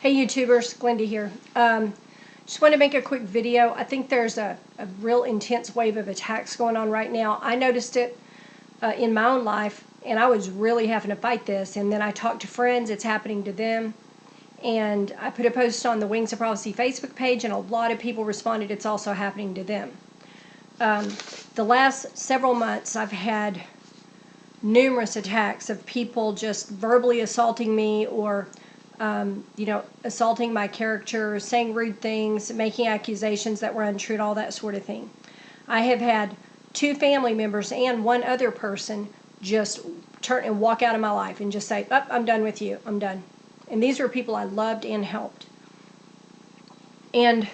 Hey YouTubers, Glynda here. Just want to make a quick video. I think there's a real intense wave of attacks going on right now. I noticed it in my own life, and I was really having to fight this. And then I talked to friends, it's happening to them. And I put a post on the Wings of Prophecy Facebook page, and a lot of people responded it's also happening to them. The last several months, I've had numerous attacks of people just verbally assaulting me or assaulting my character, saying rude things, making accusations that were untrue, all that sort of thing. I have had 2 family members and 1 other person just turn and walk out of my life and just say, "Oh, I'm done with you, I'm done." And these were people I loved and helped. And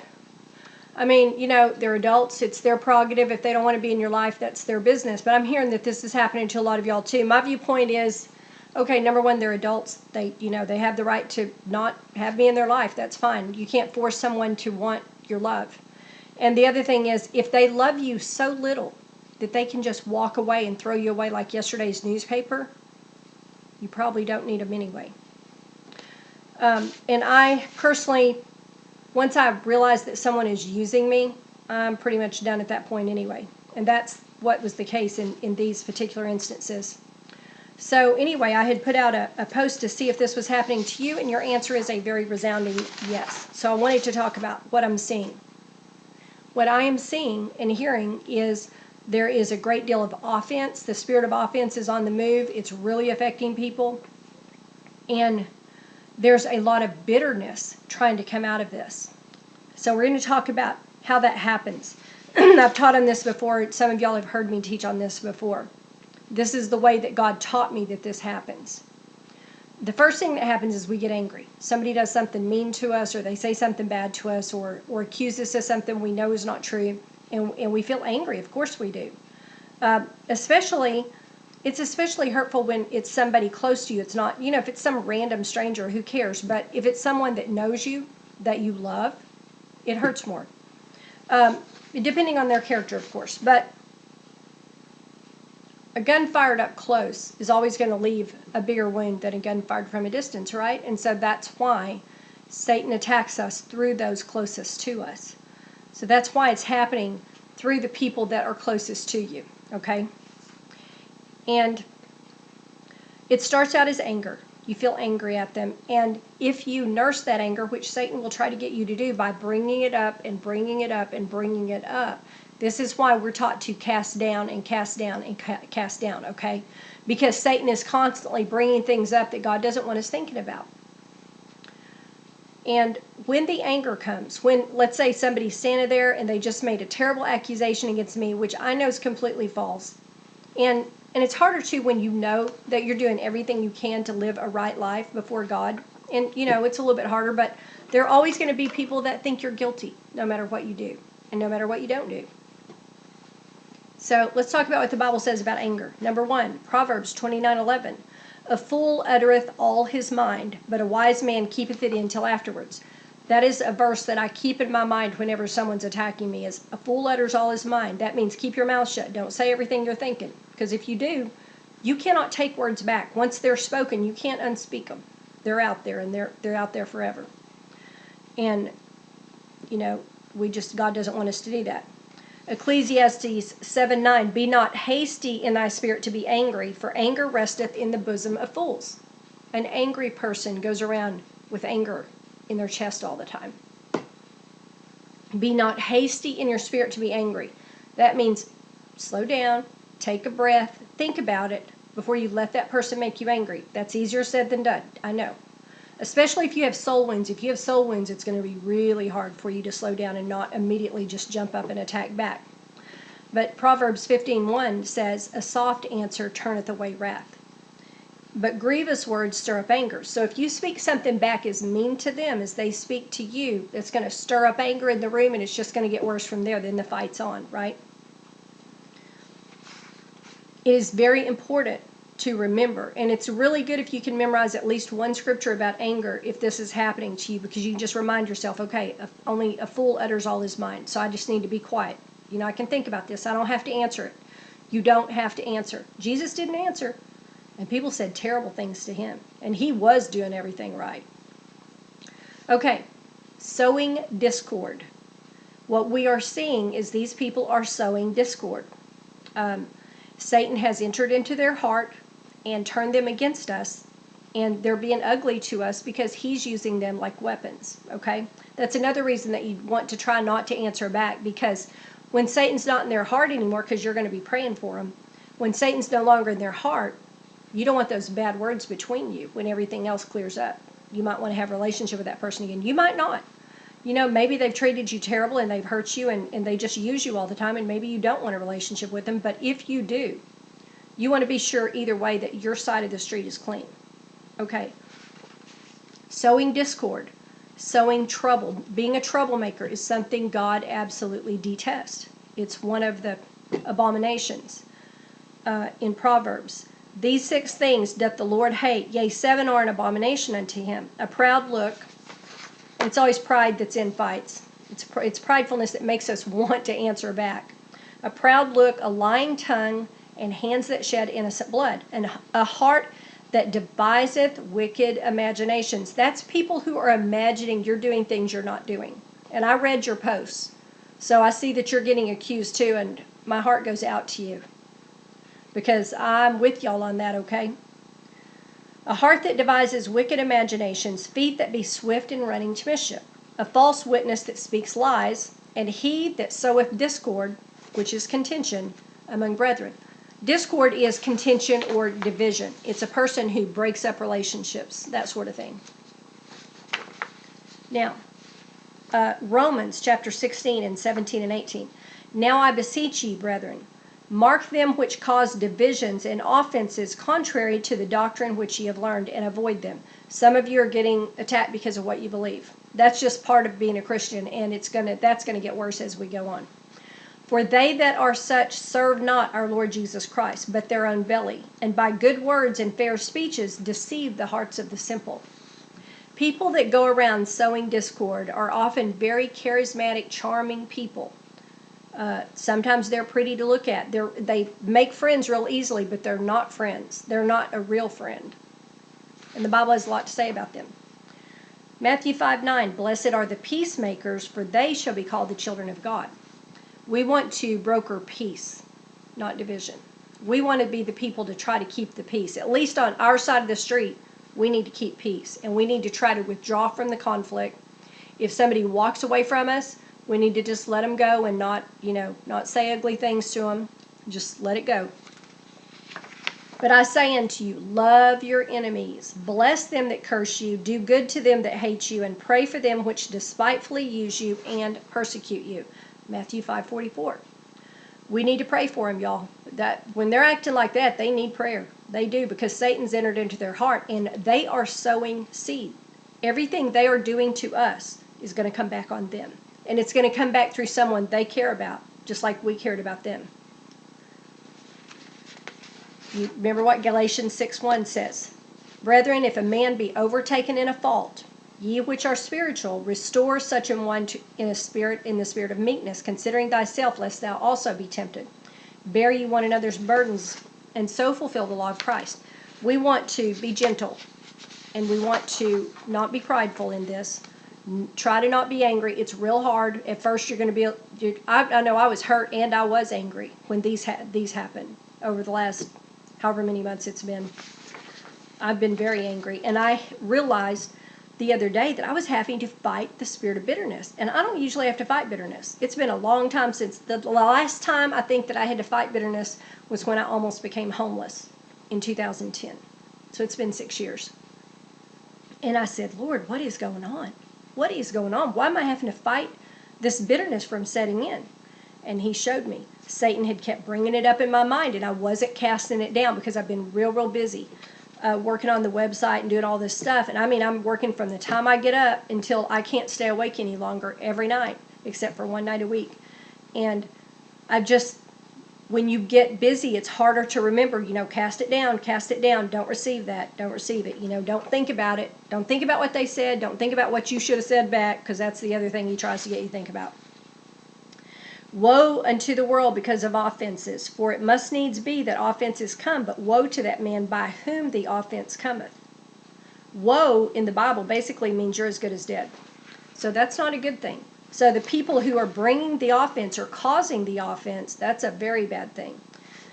I mean, they're adults. It's their prerogative. If they don't want to be in your life, that's their business. But I'm hearing that this is happening to a lot of y'all too. My viewpoint is, okay, number one, they're adults. They have the right to not have me in their life. That's fine. You can't force someone to want your love. And the other thing is, if they love you so little that they can just walk away and throw you away like yesterday's newspaper, you probably don't need them anyway. And I personally, once I realize that someone is using me, I'm pretty much done at that point anyway. And that's what was the case in these particular instances. So anyway, I had put out a post to see if this was happening to you, and your answer is a very resounding yes. So I wanted to talk about what I'm seeing. What I am seeing and hearing is there is a great deal of offense. The spirit of offense is on the move. It's really affecting people. And there's a lot of bitterness trying to come out of this. So we're going to talk about how that happens. I've taught on this before. Some of y'all have heard me teach on this before. This is the way that God taught me that this happens. The first thing that happens is we get angry. Somebody does something mean to us, or they say something bad to us, or accuse us of something we know is not true, and we feel angry. Of course we do. It's especially hurtful when it's somebody close to you. It's not, if it's some random stranger, who cares? But if it's someone that knows you, that you love, it hurts more. Depending on their character, of course. But a gun fired up close is always going to leave a bigger wound than a gun fired from a distance, right? And so that's why Satan attacks us through those closest to us. So that's why it's happening through the people that are closest to you, okay? And it starts out as anger. You feel angry at them. And if you nurse that anger, which Satan will try to get you to do by bringing it up and bringing it up and bringing it up, this is why we're taught to cast down and cast down and cast down, okay? Because Satan is constantly bringing things up that God doesn't want us thinking about. And when the anger comes, when, let's say, somebody's standing there and they just made a terrible accusation against me, which I know is completely false, and it's harder too when you know that you're doing everything you can to live a right life before God. And, it's a little bit harder, but there are always going to be people that think you're guilty no matter what you do and no matter what you don't do. So let's talk about what the Bible says about anger. Number 1, Proverbs 29:11. A fool uttereth all his mind, but a wise man keepeth it in till afterwards. That is a verse that I keep in my mind whenever someone's attacking me, is a fool utters all his mind. That means keep your mouth shut. Don't say everything you're thinking. Because if you do, you cannot take words back. Once they're spoken, you can't unspeak them. They're out there, and they're out there forever. And, God doesn't want us to do that. Ecclesiastes 7:9, be not hasty in thy spirit to be angry, for anger resteth in the bosom of fools. An angry person goes around with anger in their chest all the time. Be not hasty in your spirit to be angry. That means slow down, take a breath, think about it before you let that person make you angry. That's easier said than done, I know. Especially if you have soul wounds. If you have soul wounds, it's going to be really hard for you to slow down and not immediately just jump up and attack back. But Proverbs 15:1 says, a soft answer turneth away wrath, but grievous words stir up anger. So if you speak something back as mean to them as they speak to you, it's going to stir up anger in the room, and it's just going to get worse from there. Then the fight's on, right? It is very important to remember, and it's really good if you can memorize at least one scripture about anger if this is happening to you, because you can just remind yourself, okay, only a fool utters all his mind, so I just need to be quiet. I can think about this. I don't have to answer it. You don't have to answer. Jesus didn't answer, and people said terrible things to him, and he was doing everything right. Okay, sowing discord. What we are seeing is these people are sowing discord. Satan has entered into their heart and turned them against us, and they're being ugly to us because he's using them like weapons, okay? That's another reason that you want to try not to answer back, because when Satan's not in their heart anymore, because you're going to be praying for them, when Satan's no longer in their heart, you don't want those bad words between you when everything else clears up. You might want to have a relationship with that person again. You might not. You know, maybe they've treated you terrible and they've hurt you and they just use you all the time, and maybe you don't want a relationship with them. But if you do, you want to be sure either way that your side of the street is clean. Okay. Sowing discord, sowing trouble, being a troublemaker is something God absolutely detests. It's one of the abominations in Proverbs. These 6 things doth the Lord hate, yea, 7 are an abomination unto him. A proud look. It's always pride that's in fights. It's pridefulness that makes us want to answer back. A proud look, a lying tongue, and hands that shed innocent blood, and a heart that deviseth wicked imaginations. That's people who are imagining you're doing things you're not doing. And I read your posts, so I see that you're getting accused too, and my heart goes out to you, because I'm with y'all on that, okay? A heart that devises wicked imaginations, feet that be swift in running to mischief, a false witness that speaks lies, and he that soweth discord, which is contention, among brethren. Discord is contention or division. It's a person who breaks up relationships, that sort of thing. Now, Romans chapter 16 and 17 and 18. Now I beseech ye, brethren, mark them which cause divisions and offenses contrary to the doctrine which ye have learned, and avoid them. Some of you are getting attacked because of what you believe. That's just part of being a Christian, and that's gonna get worse as we go on. For they that are such serve not our Lord Jesus Christ, but their own belly, and by good words and fair speeches deceive the hearts of the simple. People that go around sowing discord are often very charismatic, charming people. Sometimes they're pretty to look at. They make friends real easily, but they're not friends. They're not a real friend. And the Bible has a lot to say about them. Matthew 5:9, blessed are the peacemakers, for they shall be called the children of God. We want to broker peace, not division. We want to be the people to try to keep the peace. At least on our side of the street, we need to keep peace. And we need to try to withdraw from the conflict. If somebody walks away from us, we need to just let them go and not say ugly things to them. Just let it go. But I say unto you, love your enemies, bless them that curse you, do good to them that hate you, and pray for them which despitefully use you and persecute you. Matthew 5:44. We need to pray for them, y'all. That when they're acting like that, they need prayer. They do, because Satan's entered into their heart, and they are sowing seed. Everything they are doing to us is going to come back on them. And it's going to come back through someone they care about, just like we cared about them. You remember what Galatians 6:1 says? Brethren, if a man be overtaken in a fault, ye which are spiritual, restore such an one in the spirit of meekness, considering thyself, lest thou also be tempted. Bear ye one another's burdens, and so fulfill the law of Christ. We want to be gentle, and we want to not be prideful in this. Try to not be angry. It's real hard. At first, you're going to be. I know I was hurt and I was angry when these happened over the last however many months it's been. I've been very angry, and I realized the other day that I was having to fight the spirit of bitterness, and I don't usually have to fight bitterness. It's been a long time since the last time I think that I had to fight bitterness was when I almost became homeless in 2010. So it's been 6 years. And I said, Lord, what is going on? What is going on? Why am I having to fight this bitterness from setting in? And he showed me. Satan had kept bringing it up in my mind, and I wasn't casting it down because I've been real busy working on the website and doing all this stuff. And I mean, I'm working from the time I get up until I can't stay awake any longer every night, except for one night a week. And when you get busy, it's harder to remember, cast it down, don't receive that, don't receive it, don't think about it, don't think about what they said, don't think about what you should have said back, because that's the other thing he tries to get you to think about. Woe unto the world because of offenses, for it must needs be that offenses come, but woe to that man by whom the offense cometh. Woe in the Bible basically means you're as good as dead. So that's not a good thing. So the people who are bringing the offense or causing the offense, that's a very bad thing.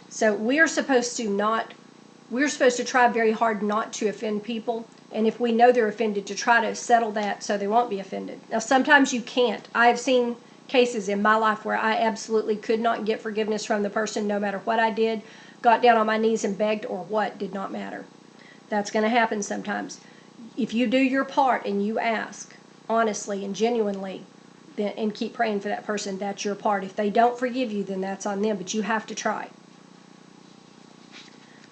So we're supposed to try very hard not to offend people. And if we know they're offended, to try to settle that so they won't be offended. Now, sometimes you can't. I have seen cases in my life where I absolutely could not get forgiveness from the person no matter what I did, got down on my knees and begged or what, did not matter. That's going to happen sometimes. If you do your part and you ask honestly and genuinely, then, and keep praying for that person, that's your part. If they don't forgive you, then that's on them, but you have to try.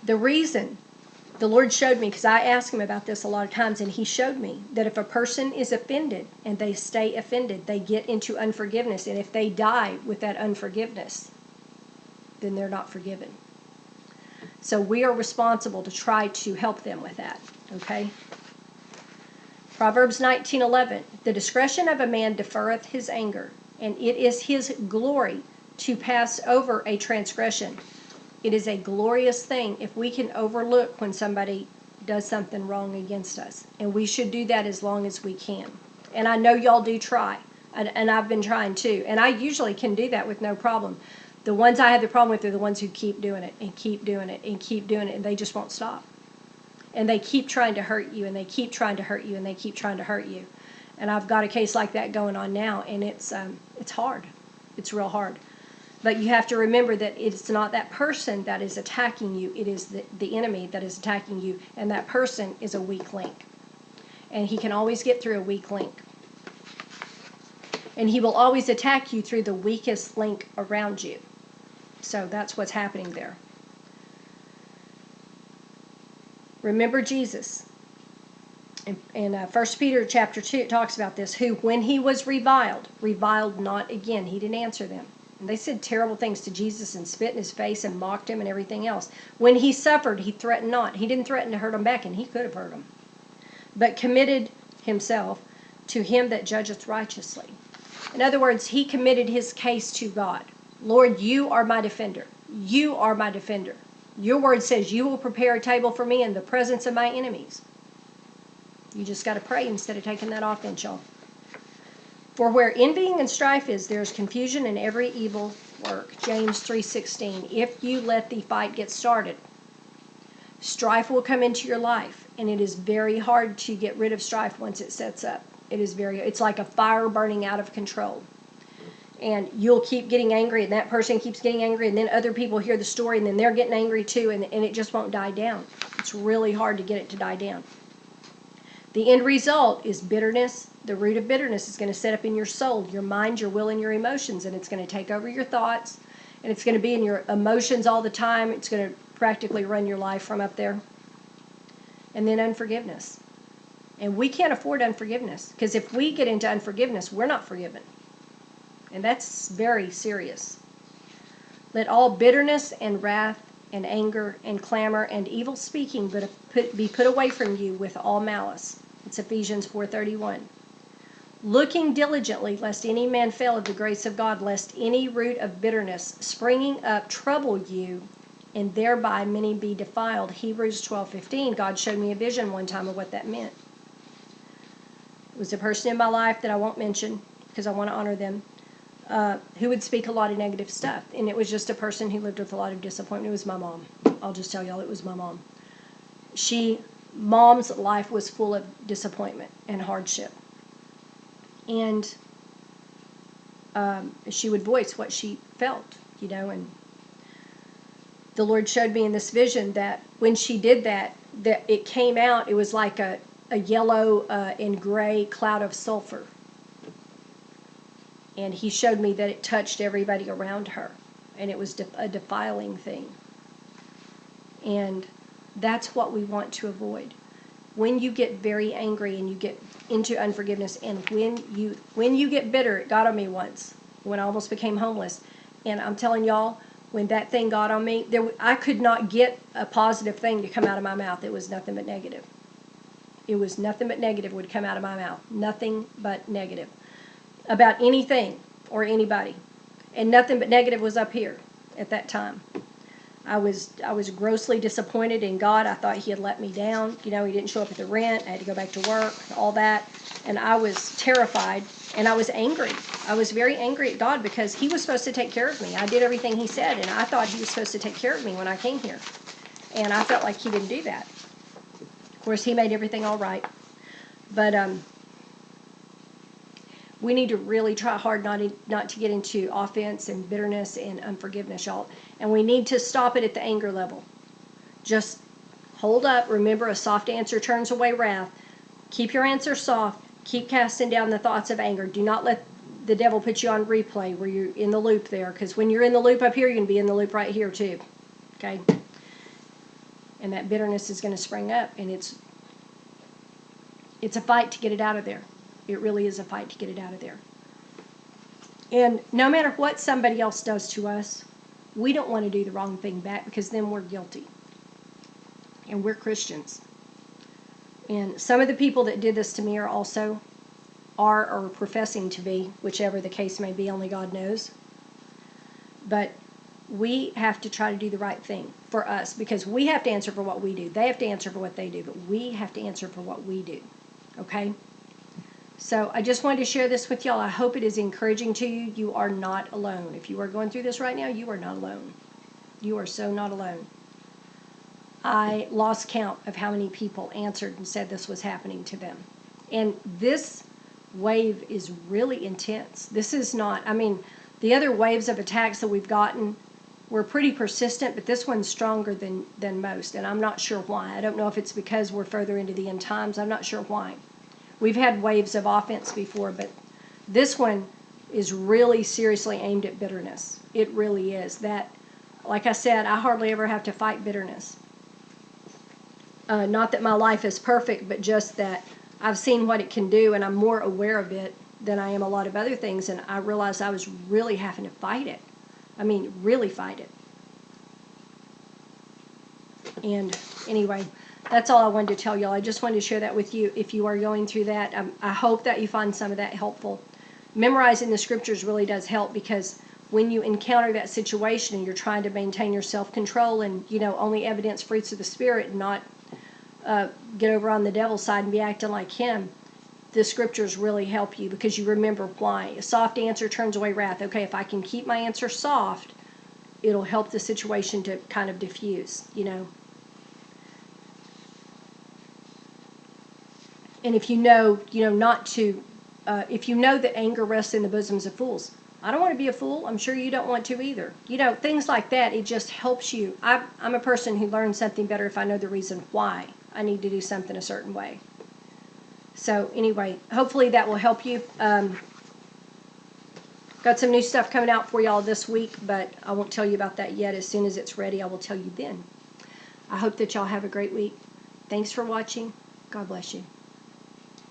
The reason the Lord showed me, because I asked him about this a lot of times, and he showed me that if a person is offended and they stay offended, they get into unforgiveness. And if they die with that unforgiveness, then they're not forgiven. So we are responsible to try to help them with that, okay? Proverbs 19:11, the discretion of a man deferreth his anger, and it is his glory to pass over a transgression. It is a glorious thing if we can overlook when somebody does something wrong against us. And we should do that as long as we can. And I know y'all do try. And I've been trying too. And I usually can do that with no problem. The ones I have the problem with are the ones who keep doing it and keep doing it and keep doing it. And they just won't stop. And they keep trying to hurt you and they keep trying to hurt you and they keep trying to hurt you. And I've got a case like that going on now. And it's hard. It's real hard. But you have to remember that it's not that person that is attacking you. It is the enemy that is attacking you. And that person is a weak link. And he can always get through a weak link. And he will always attack you through the weakest link around you. So that's what's happening there. Remember Jesus. In 1 Peter chapter 2, it talks about this. Who, when he was reviled not again. He didn't answer them. And they said terrible things to Jesus and spit in his face and mocked him and everything else. When he suffered, he threatened not. He didn't threaten to hurt them back, and he could have hurt them. But committed himself to him that judgeth righteously. In other words, he committed his case to God. Lord, you are my defender. You are my defender. Your word says you will prepare a table for me in the presence of my enemies. You just got to pray instead of taking that offense, y'all. For where envying and strife is, there is confusion in every evil work. James 3:16. If you let the fight get started, strife will come into your life, and it is very hard to get rid of strife once it sets up. It's like a fire burning out of control. And you'll keep getting angry, and that person keeps getting angry, and then other people hear the story, and then they're getting angry too, and it just won't die down. It's really hard to get it to die down. The end result is bitterness. The root of bitterness is going to set up in your soul, your mind, your will, and your emotions, and it's going to take over your thoughts, and it's going to be in your emotions all the time. It's going to practically run your life from up there. And then unforgiveness. And we can't afford unforgiveness, because if we get into unforgiveness, we're not forgiven. And that's very serious. Let all bitterness and wrath and anger and clamor and evil speaking be put away from you with all malice. It's Ephesians 4:31. Looking diligently, lest any man fail of the grace of God, lest any root of bitterness springing up trouble you, and thereby many be defiled. Hebrews 12:15. God showed me a vision one time of what that meant. It was a person in my life that I won't mention because I want to honor them, who would speak a lot of negative stuff. And it was just a person who lived with a lot of disappointment. It was my mom. I'll just tell y'all, it was my mom. Mom's life was full of disappointment and hardship. And she would voice what she felt, and the Lord showed me in this vision that when she did that it came out, it was like a yellow and gray cloud of sulfur. And he showed me that it touched everybody around her, and it was a defiling thing. And that's what we want to avoid. When you get very angry and you get into unforgiveness, and when you get bitter, it got on me once when I almost became homeless. And I'm telling y'all, when that thing got on me, I could not get a positive thing to come out of my mouth. It was nothing but negative. It was nothing but negative would come out of my mouth. Nothing but negative. About anything or anybody. And nothing but negative was up here at that time. I was grossly disappointed in God. I thought he had let me down. You know, he didn't show up at the rent. I had to go back to work, all that. And I was terrified, and I was angry. I was very angry at God because he was supposed to take care of me. I did everything he said, and I thought he was supposed to take care of me when I came here. And I felt like he didn't do that. Of course, he made everything all right. But we need to really try hard not to get into offense and bitterness and unforgiveness, y'all. And we need to stop it at the anger level. Just hold up. Remember, a soft answer turns away wrath. Keep your answer soft. Keep casting down the thoughts of anger. Do not let the devil put you on replay where you're in the loop there. Because when you're in the loop up here, you're going to be in the loop right here too. Okay? And that bitterness is going to spring up. And it's a fight to get it out of there. It really is a fight to get it out of there. And no matter what somebody else does to us, we don't want to do the wrong thing back because then we're guilty. And we're Christians. And some of the people that did this to me are also or professing to be, whichever the case may be, only God knows. But we have to try to do the right thing for us because we have to answer for what we do. They have to answer for what they do, but we have to answer for what we do. Okay? So I just wanted to share this with y'all. I hope it is encouraging to you. You are not alone. If you are going through this right now, you are not alone. You are so not alone. I lost count of how many people answered and said this was happening to them. And this wave is really intense. This is not, I mean, the other waves of attacks that we've gotten were pretty persistent, but this one's stronger than most, and I'm not sure why. I don't know if it's because we're further into the end times. I'm not sure why. We've had waves of offense before, but this one is really seriously aimed at bitterness. It really is. That, like I said, I hardly ever have to fight bitterness. Not that my life is perfect, but just that I've seen what it can do, and I'm more aware of it than I am a lot of other things, and I realized I was really having to fight it. I mean, really fight it. And anyway, that's all I wanted to tell y'all. I just wanted to share that with you if you are going through that. I hope that you find some of that helpful. Memorizing the scriptures really does help because when you encounter that situation and you're trying to maintain your self-control and, you know, only evidence fruits of the Spirit and not get over on the devil's side and be acting like him, the scriptures really help you because you remember why. A soft answer turns away wrath. Okay, if I can keep my answer soft, it'll help the situation to kind of diffuse, you know. And if you know, not to, if you know that anger rests in the bosoms of fools, I don't want to be a fool. I'm sure you don't want to either. You know, things like that, it just helps you. I'm a person who learns something better if I know the reason why I need to do something a certain way. So anyway, hopefully that will help you. Got some new stuff coming out for y'all this week, but I won't tell you about that yet. As soon as it's ready, I will tell you then. I hope that y'all have a great week. Thanks for watching. God bless you.